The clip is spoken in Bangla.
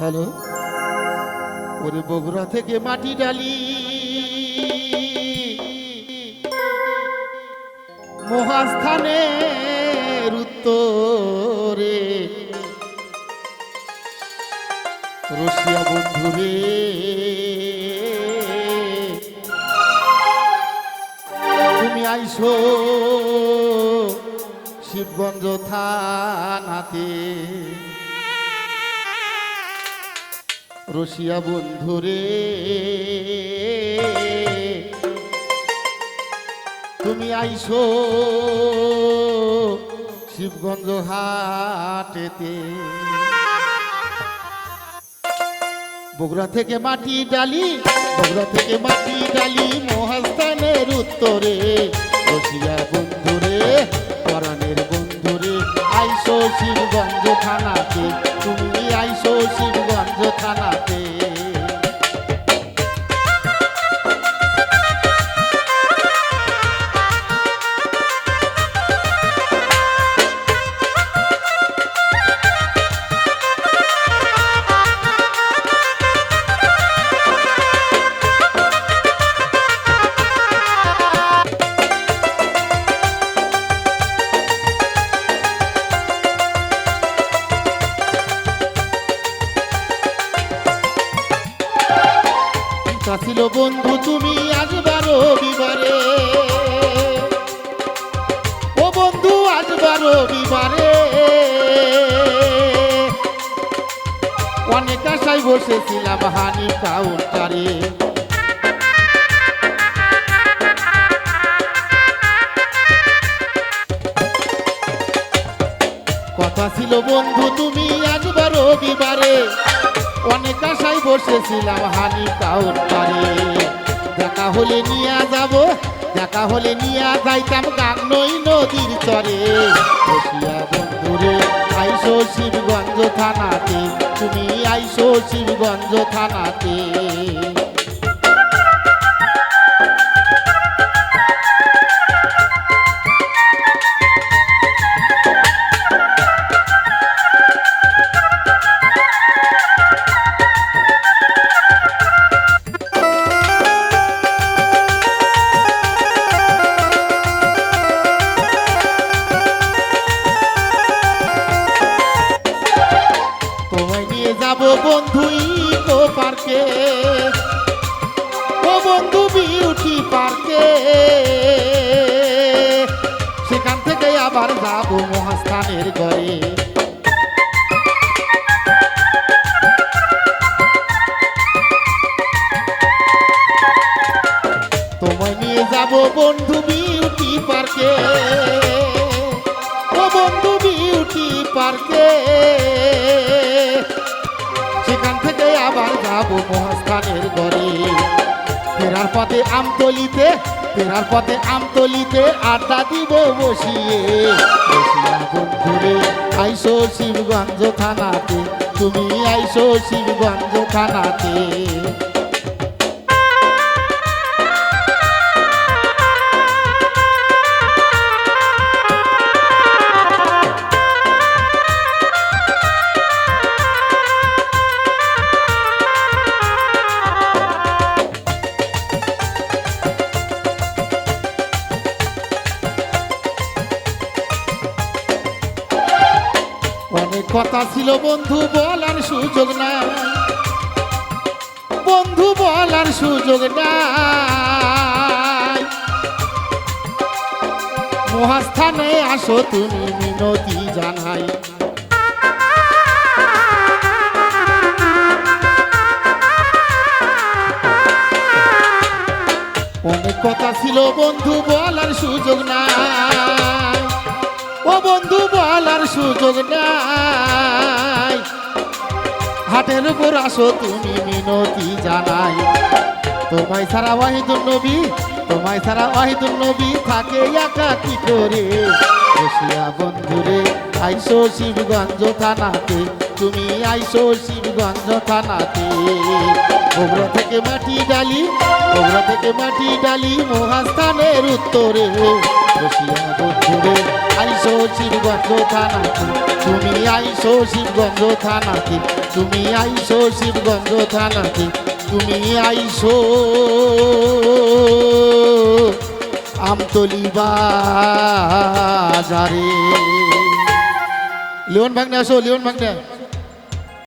হ্যালো, ওরে বগুড়া থেকে মাটি ডালি মহাস্থানের উত্তরে রশিয়া বন্ধুরে তুমি আইসো শিবগঞ্জ থানাতে। রশিয়া বন্ধুরে তুমি আইসো শিবগঞ্জ হাটেতে। বগুড়া থেকে মাটি ডালি, বগুড়া থেকে মাটি ডালি মহাস্থানের উত্তরে রশিয়া বন্ধুরে পরাণের বন্ধুরে আইসো শিবগঞ্জ থানাতে। তুমি আইসো শিবগঞ্জ থানাতে। ছিল বন্ধু তুমি আসবা রবিবারে, ও বন্ধু আসবা রবিবারে। অনেক আশায় বসেছিলাম হানি কাউন্টারে। কথা ছিল বন্ধু তুমি আসবা রবিবারে, অনেক আশায় বসেছিলাম হানি কাউন্টারে। দেখা হলে নিয়ে যাব, দেখা হলে নিয়ে যাইতাম গাংনই নদীর চরে। রশিয়া বন্ধুরে আইসো শিবগঞ্জ থানাতে। তুমি আইসো শিবগঞ্জ থানাতে। বন্ধু ইকো পার্কে, ও বন্ধু বিউটি পার্কে। সেখান থেকে আবার যাব মহাস্থানের ঘরে। তোমায় নিয়ে যাব বন্ধু বিউটি পার্কে, ও বন্ধু বিউটি পার্কে। সেখান থেকে আবার যাব মহাস্থানের ঘরে। ফেরার পথে আমতলিতে, ফেরার পথে আমতলিতে আড্ডা দিব বসিয়ে। রশিয়া বন্ধুরে আইসো শিবগঞ্জ থানাতে। তুমি আইসো শিবগঞ্জ থানাতে। অনেক কথা ছিল বন্ধু বলার সুযোগ নাই, বন্ধু বলার সুযোগ নাই। মহাস্থানে আসো তুমি মিনতি জানাই। অনেক কথা ছিল বন্ধু বলার সুযোগ নাই, ও বন্ধু বলার সুযোগ নাই। হাটের উপর আসো তুমি মিনতি জানাই। তোমায় ছাড়া ওয়াহিদুন নবী, তোমায় ছাড়া ওয়াহিদুন নবী থাকে একা কি করে। রশিয়া বন্ধুরে আইসো শিবগঞ্জ থানাতে। তুমি আইসো শিবগঞ্জ থানাতে। বগুড়া থেকে মাটি ডালি, বগুড়া থেকে মাটি ডালি মহাস্থানের উত্তরে। রশিয়া বন্ধুরে আইসো শিবগঞ্জ থানাতে। তুমি আইসো শিবগঞ্জ থানাতে। তুমি আইসো শিবগঞ্জ থানাতে, তুমি আইসো আমতলি বাজারে। লিওন ভাগ্নে আসো, লিওন ভাগ্নে।